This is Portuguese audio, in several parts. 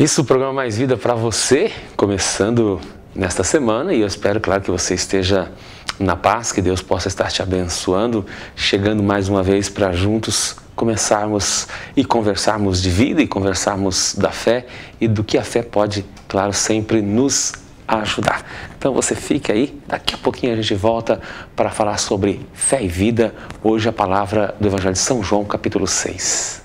Isso, o programa Mais Vida para você, começando nesta semana, e eu espero, claro, que você esteja na paz, que Deus possa estar te abençoando, chegando mais uma vez para juntos começarmos e conversarmos de vida e conversarmos da fé e do que a fé pode, claro, sempre nos ajudar. Então você fica aí, daqui a pouquinho a gente volta para falar sobre fé e vida. Hoje a palavra do Evangelho de São João, capítulo 6.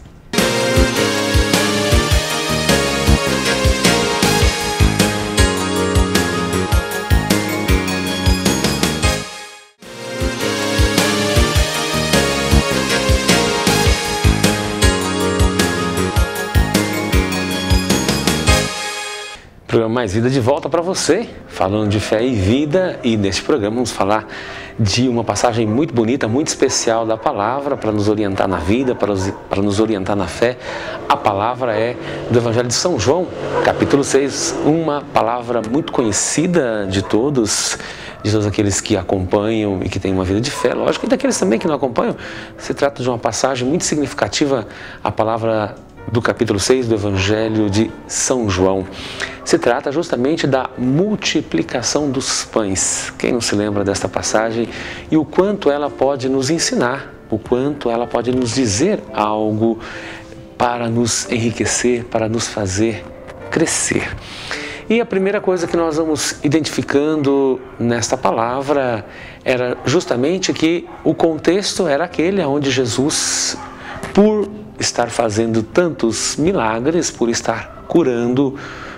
Programa Mais Vida de volta para você, falando de fé e vida, e neste programa vamos falar de uma passagem muito bonita, muito especial da palavra para nos orientar na vida, para nos orientar na fé. A palavra é do Evangelho de São João, capítulo 6, uma palavra muito conhecida de todos aqueles que acompanham e que têm uma vida de fé, lógico, e daqueles também que não acompanham. Se trata de uma passagem muito significativa, a palavra do capítulo 6 do Evangelho de São João. Se trata justamente da multiplicação dos pães. Quem não se lembra desta passagem e o quanto ela pode nos ensinar, o quanto ela pode nos dizer algo para nos enriquecer, para nos fazer crescer. E a primeira coisa que nós vamos identificando nesta palavra era justamente que o contexto era aquele onde Jesus, por estar fazendo tantos milagres, por estar curando,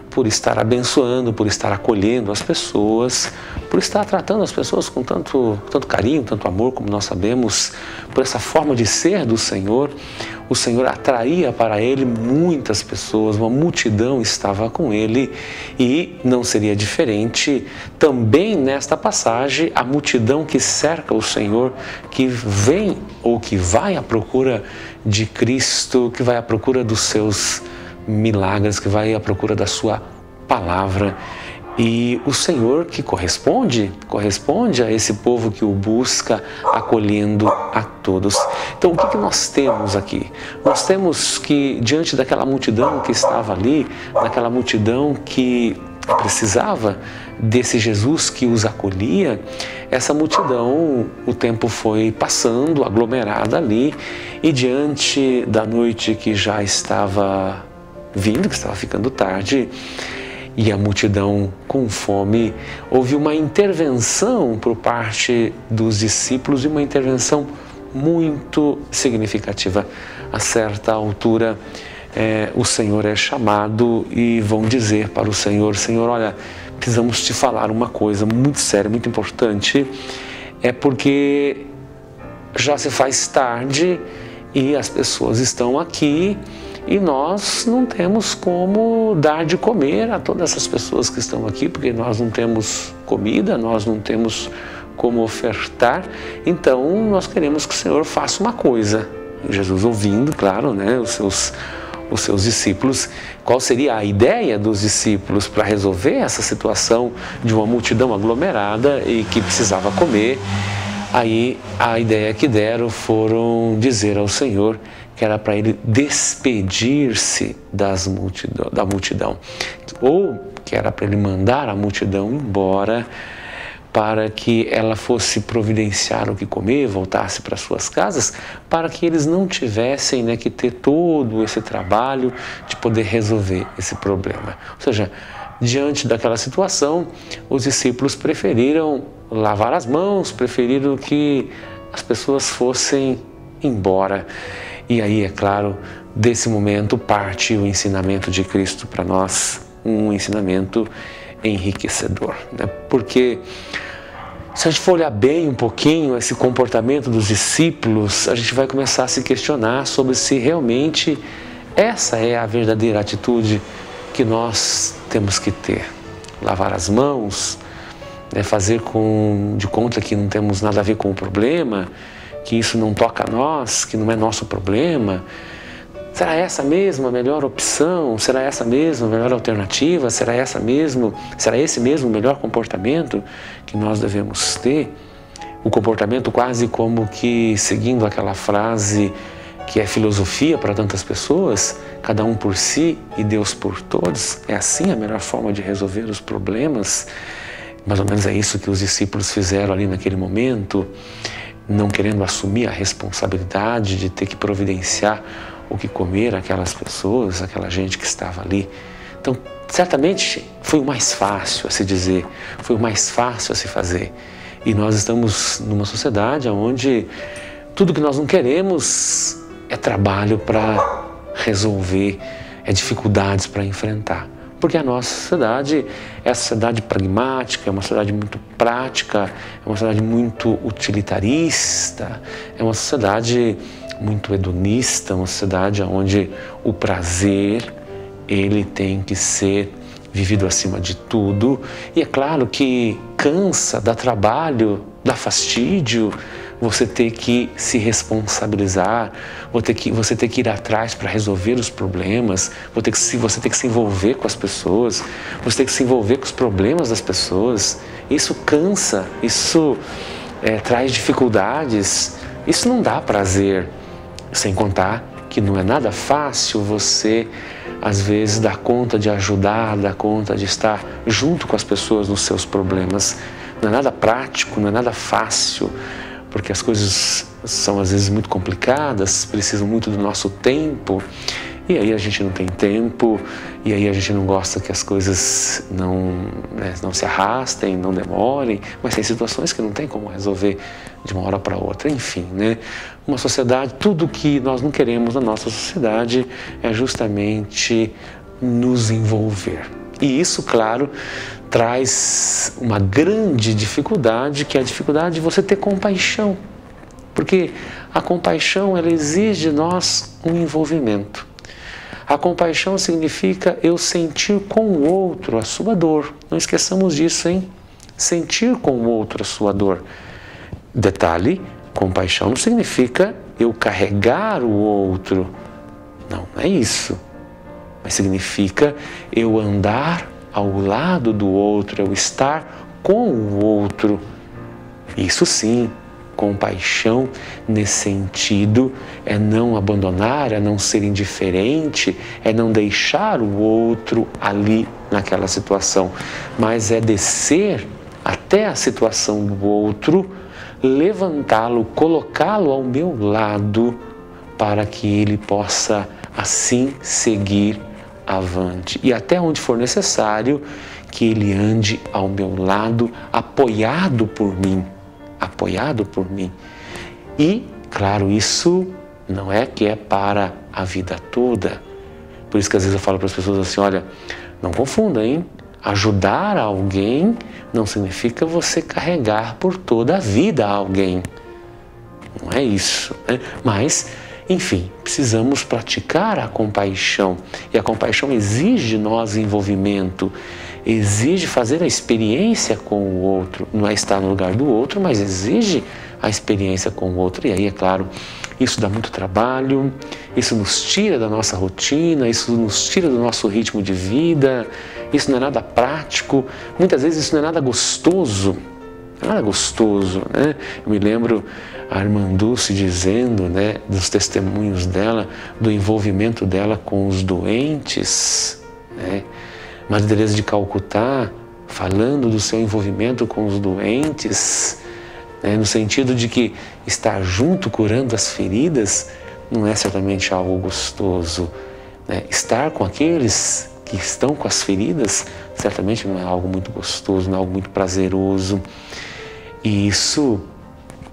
por estar abençoando, por estar acolhendo as pessoas, por estar tratando as pessoas com tanto carinho, tanto amor, como nós sabemos, por essa forma de ser do Senhor, o Senhor atraía para Ele muitas pessoas, uma multidão estava com Ele, e não seria diferente também nesta passagem, a multidão que cerca o Senhor, que vem ou que vai à procura de Cristo, que vai à procura dos seus milagres, que vai à procura da sua palavra. E o Senhor que corresponde a esse povo que o busca, acolhendo a todos. Então, o que nós temos aqui? Nós temos que, diante daquela multidão que estava ali, daquela multidão que precisava desse Jesus que os acolhia, essa multidão, o tempo foi passando, aglomerada ali, e diante da noite que já estava vindo, que estava ficando tarde, e a multidão com fome, houve uma intervenção por parte dos discípulos, e uma intervenção muito significativa. A certa altura, o Senhor é chamado e vão dizer para o Senhor: Senhor, olha, precisamos te falar uma coisa muito séria, muito importante, é porque já se faz tarde e as pessoas estão aqui e nós não temos como dar de comer a todas essas pessoas que estão aqui, porque nós não temos comida, nós não temos como ofertar, então nós queremos que o Senhor faça uma coisa. Jesus, ouvindo, claro, né, os seus discípulos, qual seria a ideia dos discípulos para resolver essa situação de uma multidão aglomerada e que precisava comer. Aí a ideia que deram foram dizer ao Senhor que era para ele despedir-se da multidão, ou que era para ele mandar a multidão embora, para que ela fosse providenciar o que comer, voltasse para suas casas, para que eles não tivessem, né, que ter todo esse trabalho de poder resolver esse problema. Ou seja, diante daquela situação, os discípulos preferiram lavar as mãos, preferiram que as pessoas fossem embora. E aí, é claro, desse momento parte o ensinamento de Cristo para nós, um ensinamento enriquecedor, né? Porque se a gente for olhar bem um pouquinho esse comportamento dos discípulos, a gente vai começar a se questionar sobre se realmente essa é a verdadeira atitude que nós temos que ter. Lavar as mãos, né, fazer de conta que não temos nada a ver com o problema, que isso não toca a nós, que não é nosso problema. Será essa mesmo a melhor opção? Será essa mesmo a melhor alternativa? Será esse mesmo o melhor comportamento que nós devemos ter? O comportamento quase como que seguindo aquela frase que é filosofia para tantas pessoas, cada um por si e Deus por todos, é assim a melhor forma de resolver os problemas. Mais ou menos é isso que os discípulos fizeram ali naquele momento, não querendo assumir a responsabilidade de ter que providenciar o que comer aquelas pessoas, aquela gente que estava ali. Então, certamente foi o mais fácil a se dizer, foi o mais fácil a se fazer. E nós estamos numa sociedade onde tudo que nós não queremos é trabalho para resolver, é dificuldades para enfrentar. Porque a nossa sociedade é uma sociedade pragmática, é uma sociedade muito prática, é uma sociedade muito utilitarista, é uma sociedade muito hedonista, uma sociedade onde o prazer ele tem que ser vivido acima de tudo. E é claro que cansa, dá trabalho, dá fastídio você ter que se responsabilizar, você ter que ir atrás para resolver os problemas, você ter que se envolver com as pessoas, você ter que se envolver com os problemas das pessoas. Isso cansa, isso traz dificuldades, isso não dá prazer. Sem contar que não é nada fácil você, às vezes, dar conta de ajudar, dar conta de estar junto com as pessoas nos seus problemas. Não é nada prático, não é nada fácil, porque as coisas são às vezes muito complicadas, precisam muito do nosso tempo, e aí a gente não tem tempo, e aí a gente não gosta que as coisas não se arrastem, não demorem, mas tem situações que não tem como resolver de uma hora para outra. Enfim, uma sociedade, tudo que nós não queremos na nossa sociedade é justamente nos envolver. E isso, claro, traz uma grande dificuldade, que é a dificuldade de você ter compaixão. Porque a compaixão, ela exige de nós um envolvimento. A compaixão significa eu sentir com o outro a sua dor. Não esqueçamos disso, hein? Sentir com o outro a sua dor. Detalhe, compaixão não significa eu carregar o outro. Não é isso. Mas significa eu andar ao lado do outro, eu estar com o outro. Isso sim, compaixão nesse sentido é não abandonar, é não ser indiferente, é não deixar o outro ali naquela situação, mas é descer até a situação do outro, levantá-lo, colocá-lo ao meu lado para que ele possa assim seguir avante e até onde for necessário que ele ande ao meu lado, apoiado por mim. E, claro, isso não é que é para a vida toda. Por isso que às vezes eu falo para as pessoas assim, olha, não confunda, hein? Ajudar alguém não significa você carregar por toda a vida alguém. Não é isso, né? Mas, enfim, precisamos praticar a compaixão. E a compaixão exige de nós envolvimento, exige fazer a experiência com o outro. Não é estar no lugar do outro, mas exige a experiência com o outro. E aí, é claro, isso dá muito trabalho, isso nos tira da nossa rotina, isso nos tira do nosso ritmo de vida, isso não é nada prático, muitas vezes isso não é nada gostoso. Não é nada gostoso, né? Eu me lembro a irmã Dulce dizendo, dos testemunhos dela, do envolvimento dela com os doentes, né? Madre Teresa de Calcutá falando do seu envolvimento com os doentes, no sentido de que estar junto curando as feridas não é certamente algo gostoso, né? Estar com aqueles que estão com as feridas certamente não é algo muito gostoso, não é algo muito prazeroso. E isso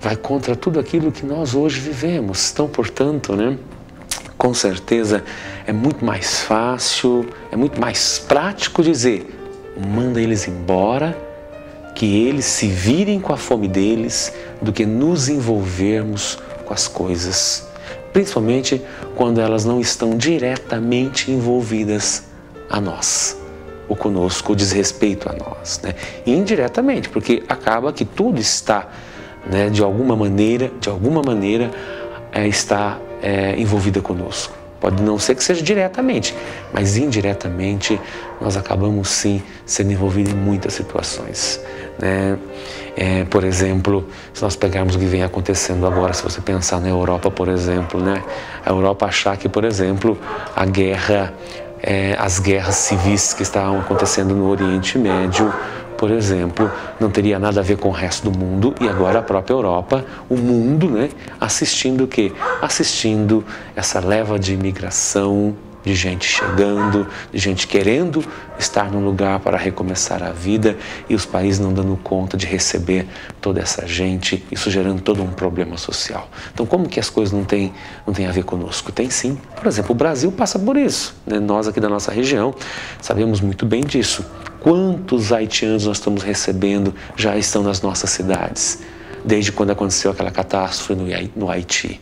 vai contra tudo aquilo que nós hoje vivemos. Então, portanto, com certeza é muito mais fácil, é muito mais prático dizer, manda eles embora, que eles se virem com a fome deles, do que nos envolvermos com as coisas. Principalmente quando elas não estão diretamente envolvidas a nós, ou conosco, o desrespeito a nós, E indiretamente, porque acaba que tudo está, de alguma maneira, está envolvida conosco. Pode não ser que seja diretamente, mas indiretamente nós acabamos sim sendo envolvidos em muitas situações, né? Por exemplo, se nós pegarmos o que vem acontecendo agora, se você pensar na Europa, por exemplo, né? A Europa achar que, por exemplo, as guerras civis que estavam acontecendo no Oriente Médio, por exemplo, não teria nada a ver com o resto do mundo, e agora a própria Europa, o mundo, né, assistindo o quê? Assistindo essa leva de imigração, de gente chegando, de gente querendo estar num lugar para recomeçar a vida, e os países não dando conta de receber toda essa gente, isso gerando todo um problema social. Então, como que as coisas não têm a ver conosco? Tem sim. Por exemplo, o Brasil passa por isso, né? Nós aqui da nossa região sabemos muito bem disso. Quantos haitianos nós estamos recebendo já estão nas nossas cidades, desde quando aconteceu aquela catástrofe no Haiti,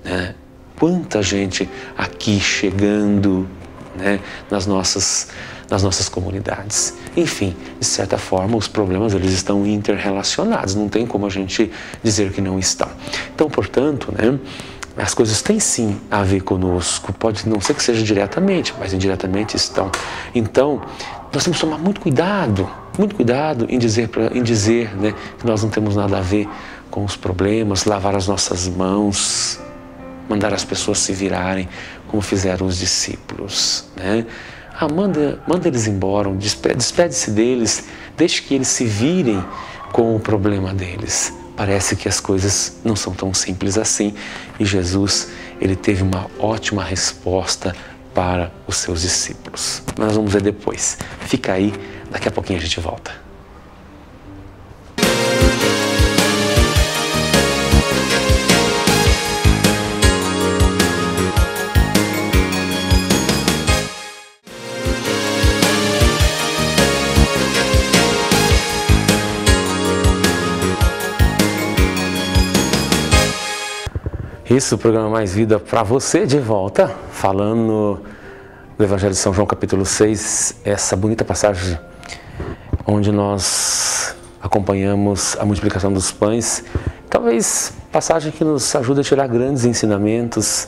né? Quanta gente aqui chegando, né, nas nossas comunidades. Enfim, de certa forma, os problemas eles estão interrelacionados, não tem como a gente dizer que não estão. Então, portanto, né, as coisas têm sim a ver conosco, pode não ser que seja diretamente, mas indiretamente estão. Então, nós temos que tomar muito cuidado em dizer, né, que nós não temos nada a ver com os problemas, lavar as nossas mãos, mandar as pessoas se virarem, como fizeram os discípulos, né? Manda eles embora, despede-se deles, deixe que eles se virem com o problema deles. Parece que as coisas não são tão simples assim, e Jesus, ele teve uma ótima resposta para os seus discípulos. Nós vamos ver depois. Fica aí, daqui a pouquinho a gente volta. Isso, o programa Mais Vida para você, de volta, falando do Evangelho de São João, capítulo 6, essa bonita passagem onde nós acompanhamos a multiplicação dos pães, talvez passagem que nos ajuda a tirar grandes ensinamentos,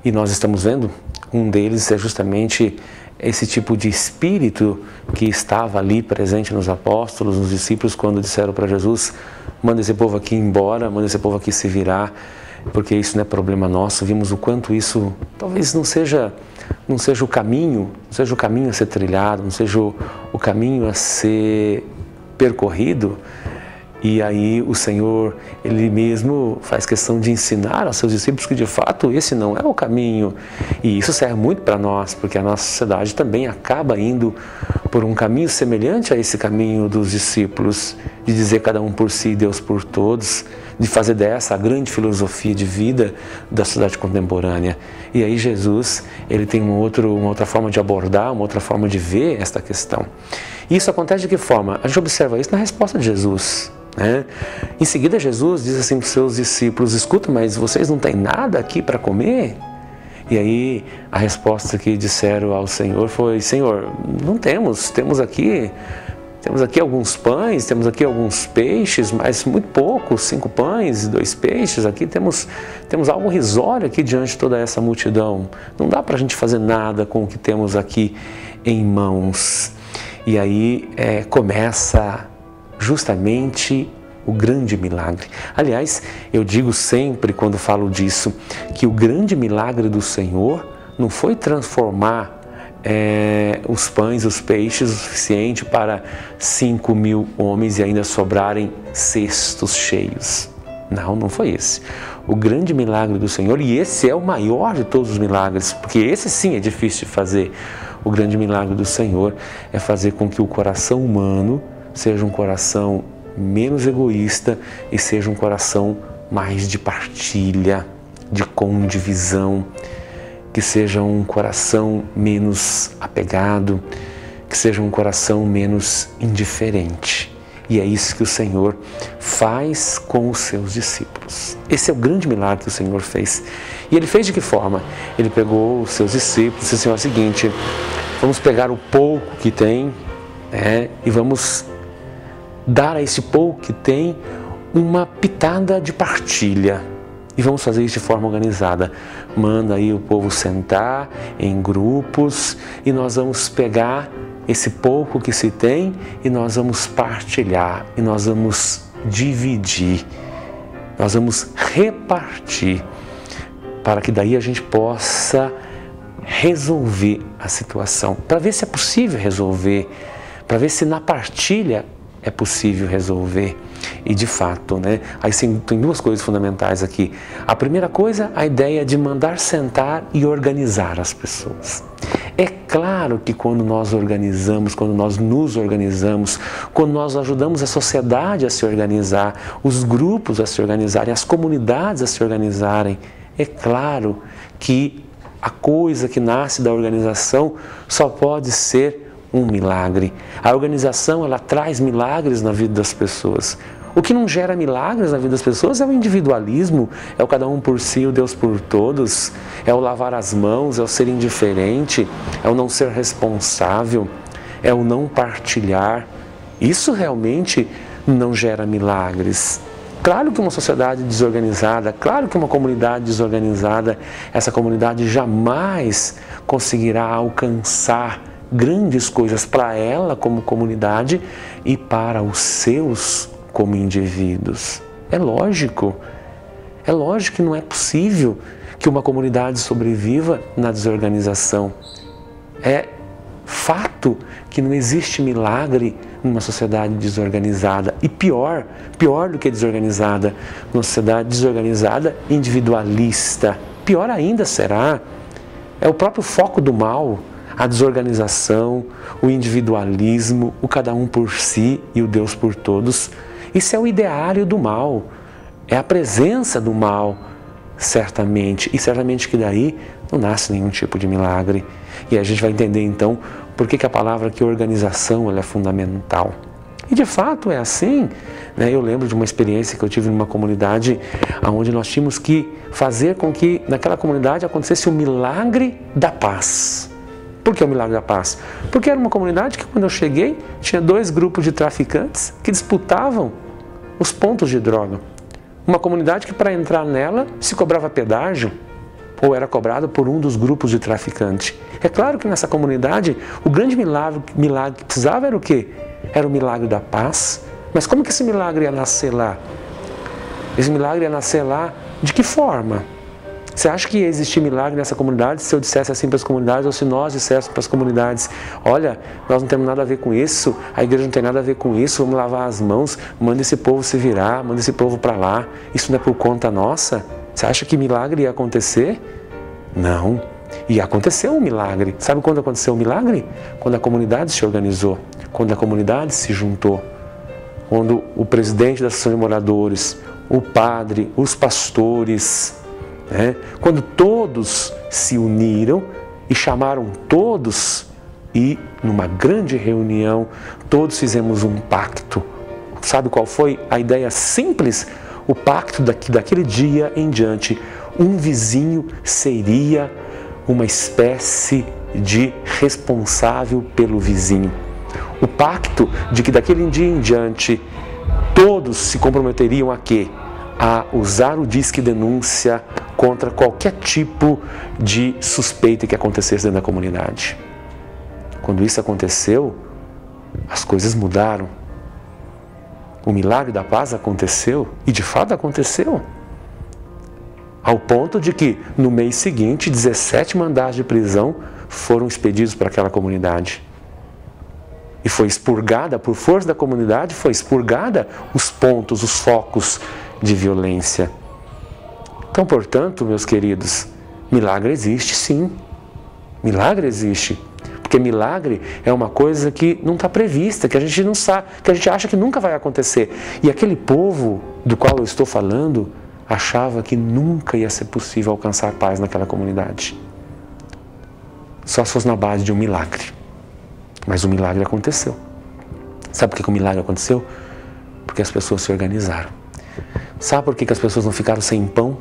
e nós estamos vendo, um deles é justamente esse tipo de espírito que estava ali presente nos apóstolos, nos discípulos, quando disseram para Jesus: manda esse povo aqui embora, manda esse povo aqui se virar, porque isso não é problema nosso. Vimos o quanto isso talvez não seja o caminho, a ser trilhado, não seja o caminho a ser percorrido. E aí o Senhor, Ele mesmo faz questão de ensinar aos seus discípulos que de fato esse não é o caminho. E isso serve muito para nós, porque a nossa sociedade também acaba indo por um caminho semelhante a esse caminho dos discípulos, de dizer cada um por si, Deus por todos, de fazer dessa a grande filosofia de vida da sociedade contemporânea. E aí Jesus, ele tem uma outra forma de abordar, uma outra forma de ver esta questão. E isso acontece de que forma? A gente observa isso na resposta de Jesus, né? Em seguida Jesus diz assim para os seus discípulos: escuta, mas vocês não têm nada aqui para comer? E aí a resposta que disseram ao Senhor foi: Senhor, não temos aqui alguns pães, temos aqui alguns peixes, mas muito poucos, 5 pães, 2 peixes, aqui temos algo irrisório aqui diante de toda essa multidão, não dá para a gente fazer nada com o que temos aqui em mãos. E aí começa justamente o grande milagre. Aliás, eu digo sempre quando falo disso, que o grande milagre do Senhor não foi transformar os pães, os peixes o suficiente para 5.000 homens e ainda sobrarem cestos cheios. Não foi esse. O grande milagre do Senhor, e esse é o maior de todos os milagres, porque esse sim é difícil de fazer. O grande milagre do Senhor é fazer com que o coração humano seja um coração menos egoísta e seja um coração mais de partilha, de condivisão, que seja um coração menos apegado, que seja um coração menos indiferente. E é isso que o Senhor faz com os seus discípulos. Esse é o grande milagre que o Senhor fez. E Ele fez de que forma? Ele pegou os seus discípulos e disse assim: é o seguinte, vamos pegar o pouco que tem, e vamos dar a esse pouco que tem uma pitada de partilha. E vamos fazer isso de forma organizada. Manda aí o povo sentar em grupos e nós vamos pegar esse pouco que se tem e nós vamos partilhar, e nós vamos dividir, nós vamos repartir, para que daí a gente possa resolver a situação, para ver se é possível resolver, para ver se na partilha é possível resolver. E de fato, né? Aí tem duas coisas fundamentais aqui. A primeira coisa, a ideia de mandar sentar e organizar as pessoas. É claro que quando nós organizamos, quando nós nos organizamos, quando nós ajudamos a sociedade a se organizar, os grupos a se organizarem, as comunidades a se organizarem, é claro que a coisa que nasce da organização só pode ser um milagre. A organização, ela traz milagres na vida das pessoas. O que não gera milagres na vida das pessoas é o individualismo, é o cada um por si, o Deus por todos, é o lavar as mãos, é o ser indiferente, é o não ser responsável, é o não partilhar. Isso realmente não gera milagres. Claro que uma sociedade desorganizada, claro que uma comunidade desorganizada, essa comunidade jamais conseguirá alcançar grandes coisas para ela como comunidade e para os seus como indivíduos. É lógico que não é possível que uma comunidade sobreviva na desorganização. É fato que não existe milagre numa sociedade desorganizada. E pior do que desorganizada, numa sociedade desorganizada, individualista. Pior ainda será, é o próprio foco do mal, a desorganização, o individualismo, o cada um por si e o Deus por todos. Isso é o ideário do mal, é a presença do mal, certamente. E certamente que daí não nasce nenhum tipo de milagre. E a gente vai entender então por que a palavra aqui, organização, ela é fundamental. E de fato é assim, né? Eu lembro de uma experiência que eu tive numa comunidade onde nós tínhamos que fazer com que naquela comunidade acontecesse o milagre da paz. Por que o milagre da paz? Porque era uma comunidade que, quando eu cheguei, tinha 2 grupos de traficantes que disputavam os pontos de droga. Uma comunidade que, para entrar nela, se cobrava pedágio ou era cobrado por um dos grupos de traficantes. É claro que nessa comunidade, o grande milagre que precisava era o quê? Era o milagre da paz. Mas como que esse milagre ia nascer lá? Esse milagre ia nascer lá de que forma? Você acha que ia existir milagre nessa comunidade se eu dissesse assim para as comunidades, ou se nós disséssemos para as comunidades: olha, nós não temos nada a ver com isso, a igreja não tem nada a ver com isso, vamos lavar as mãos, manda esse povo se virar, manda esse povo para lá, isso não é por conta nossa? Você acha que milagre ia acontecer? Não. E aconteceu um milagre. Sabe quando aconteceu o milagre? Quando a comunidade se organizou, quando a comunidade se juntou, quando o presidente da Associação de Moradores, o padre, os pastores, quando todos se uniram e chamaram todos, e numa grande reunião todos fizemos um pacto. Sabe qual foi a ideia simples? O pacto daquele dia em diante, um vizinho seria uma espécie de responsável pelo vizinho. O pacto de que daquele dia em diante todos se comprometeriam a quê? A usar o disque denúncia contra qualquer tipo de suspeita que acontecesse dentro da comunidade. Quando isso aconteceu, as coisas mudaram. O milagre da paz aconteceu, e de fato aconteceu. Ao ponto de que, no mês seguinte, 17 mandados de prisão foram expedidos para aquela comunidade. E foi expurgada, por força da comunidade, foi expurgada os pontos, os focos de violência. Então, portanto, meus queridos, milagre existe sim. Milagre existe. Porque milagre é uma coisa que não está prevista, que a gente não sabe, que a gente acha que nunca vai acontecer. E aquele povo do qual eu estou falando achava que nunca ia ser possível alcançar paz naquela comunidade. Só se fosse na base de um milagre. Mas o milagre aconteceu. Sabe por que o milagre aconteceu? Porque as pessoas se organizaram. Sabe por que as pessoas não ficaram sem pão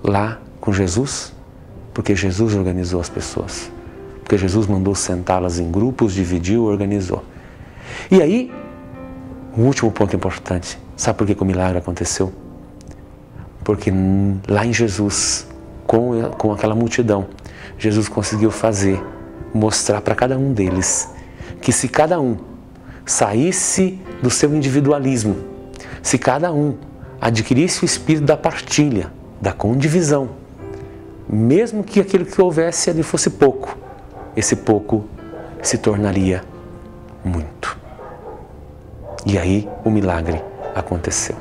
lá com Jesus? Porque Jesus organizou as pessoas. Porque Jesus mandou sentá-las em grupos, dividiu, organizou. E aí, o último ponto importante. Sabe por que o milagre aconteceu? Porque lá em Jesus, com aquela multidão, Jesus conseguiu mostrar para cada um deles, que se cada um saísse do seu individualismo, se cada um adquirisse o espírito da partilha, da condivisão, mesmo que aquilo que houvesse ali fosse pouco, esse pouco se tornaria muito. E aí o milagre aconteceu.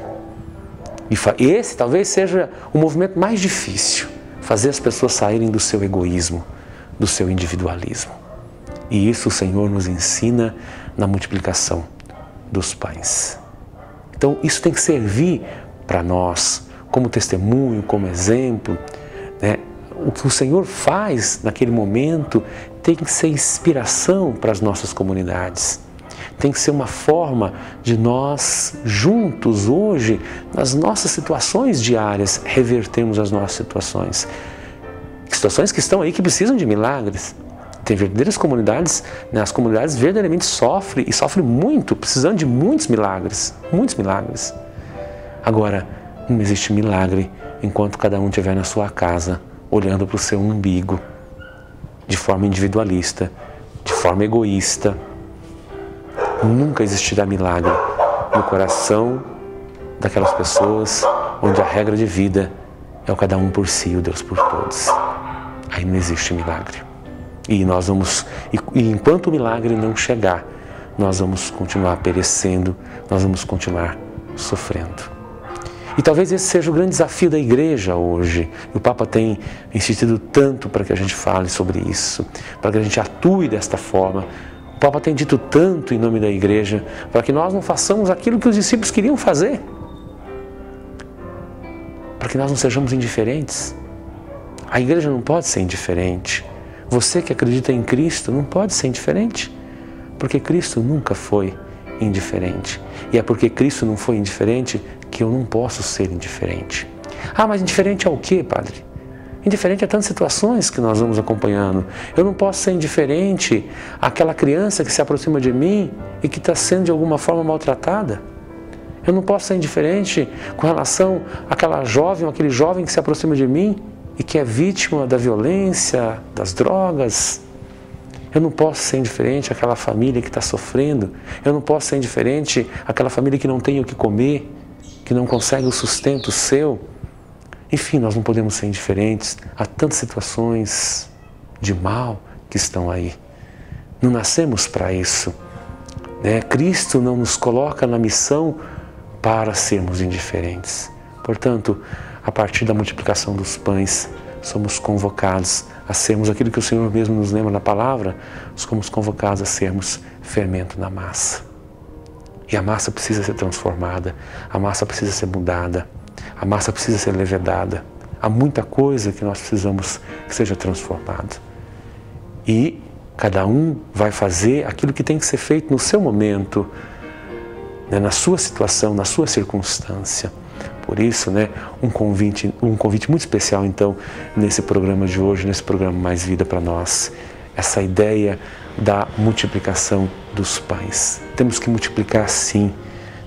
E esse talvez seja o movimento mais difícil, fazer as pessoas saírem do seu egoísmo, do seu individualismo. E isso o Senhor nos ensina na multiplicação dos pães. Então isso tem que servir para nós como testemunho, como exemplo, né? O que o Senhor faz naquele momento tem que ser inspiração para as nossas comunidades. Tem que ser uma forma de nós, juntos, hoje, nas nossas situações diárias, revertermos as nossas situações. Situações que estão aí que precisam de milagres. Tem verdadeiras comunidades, né? As comunidades verdadeiramente sofrem, e sofrem muito, precisando de muitos milagres. Muitos milagres. Agora, não existe milagre enquanto cada um estiver na sua casa, olhando para o seu umbigo, de forma individualista, de forma egoísta. Nunca existirá milagre no coração daquelas pessoas onde a regra de vida é o cada um por si e o Deus por todos. Aí não existe milagre. E enquanto o milagre não chegar, nós vamos continuar perecendo, nós vamos continuar sofrendo. E talvez esse seja o grande desafio da igreja hoje. O Papa tem insistido tanto para que a gente fale sobre isso, para que a gente atue desta forma. O Papa tem dito tanto em nome da igreja, para que nós não façamos aquilo que os discípulos queriam fazer. Para que nós não sejamos indiferentes. A igreja não pode ser indiferente. Você que acredita em Cristo não pode ser indiferente, porque Cristo nunca foi indiferente. E é porque Cristo não foi indiferente que eu não posso ser indiferente. Ah, mas indiferente ao quê, padre? Indiferente a tantas situações que nós vamos acompanhando. Eu não posso ser indiferente àquela criança que se aproxima de mim e que está sendo de alguma forma maltratada. Eu não posso ser indiferente com relação àquela jovem ou aquele jovem que se aproxima de mim e que é vítima da violência, das drogas. Eu não posso ser indiferente àquela família que está sofrendo. Eu não posso ser indiferente àquela família que não tem o que comer, que não consegue o sustento seu. Enfim, nós não podemos ser indiferentes a tantas situações de mal que estão aí. Não nascemos para isso, né? Cristo não nos coloca na missão para sermos indiferentes. Portanto, a partir da multiplicação dos pães, somos convocados a sermos aquilo que o Senhor mesmo nos lembra na palavra, somos convocados a sermos fermento na massa. E a massa precisa ser transformada, a massa precisa ser mudada, a massa precisa ser levedada. Há muita coisa que nós precisamos que seja transformada. E cada um vai fazer aquilo que tem que ser feito no seu momento, né, na sua situação, na sua circunstância. Por isso, né, um convite muito especial, então, nesse programa de hoje, nesse programa Mais Vida para Nós. Essa ideia da multiplicação dos pães. Temos que multiplicar sim,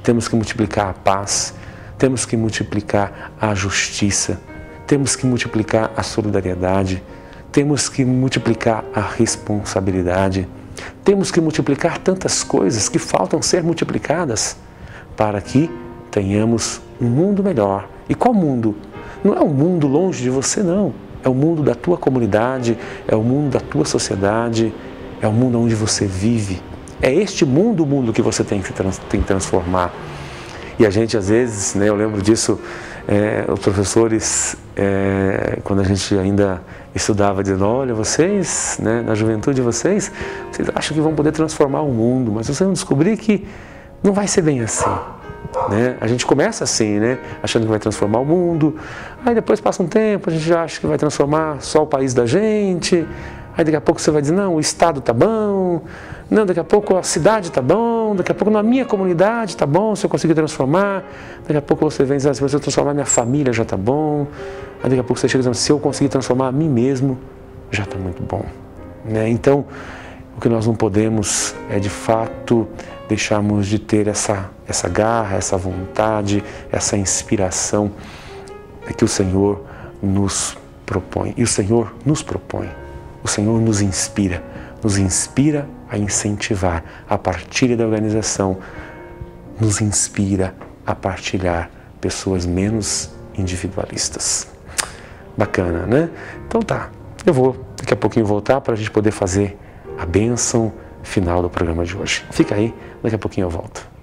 temos que multiplicar a paz, temos que multiplicar a justiça, temos que multiplicar a solidariedade, temos que multiplicar a responsabilidade, temos que multiplicar tantas coisas que faltam ser multiplicadas para que tenhamos um mundo melhor. E qual mundo? Não é um mundo longe de você, não. É o mundo da tua comunidade, é o mundo da tua sociedade, é o mundo onde você vive. É este mundo o mundo que você tem que transformar. E a gente, às vezes, né, eu lembro disso, os professores, quando a gente ainda estudava, dizendo, olha, vocês, né, na juventude de vocês acham que vão poder transformar o mundo, mas vocês vão descobrir que não vai ser bem assim. Né? A gente começa assim, né? Achando que vai transformar o mundo, aí depois passa um tempo, a gente já acha que vai transformar só o país da gente, aí daqui a pouco você vai dizer, não, o estado tá bom, não, daqui a pouco a cidade tá bom, daqui a pouco na minha comunidade tá bom, se eu conseguir transformar, daqui a pouco você vem dizer, se eu transformar minha família já tá bom, aí daqui a pouco você chega dizendo, se eu conseguir transformar a mim mesmo, já tá muito bom. Né? Então, o que nós não podemos é, de fato, deixarmos de ter essa garra, essa vontade, essa inspiração que o Senhor nos propõe. E o Senhor nos propõe. O Senhor nos inspira a incentivar a partilha da organização, nos inspira a partilhar pessoas menos individualistas. Bacana, né? Então tá, eu vou daqui a pouquinho voltar para a gente poder fazer a bênção final do programa de hoje. Fica aí, daqui a pouquinho eu volto.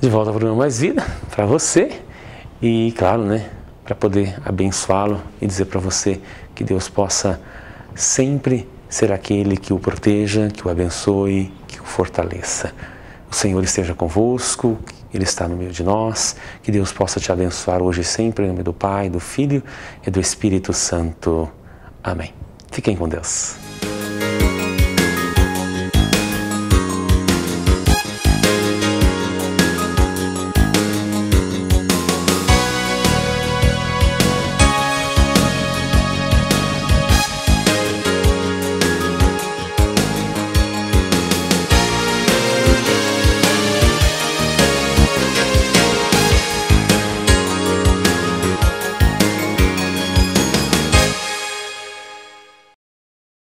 De volta ao programa Mais Vida, para você e, claro, né, para poder abençoá-lo e dizer para você que Deus possa sempre ser aquele que o proteja, que o abençoe, que o fortaleça. O Senhor esteja convosco, Ele está no meio de nós, que Deus possa te abençoar hoje e sempre, em nome do Pai, do Filho e do Espírito Santo. Amém. Fiquem com Deus.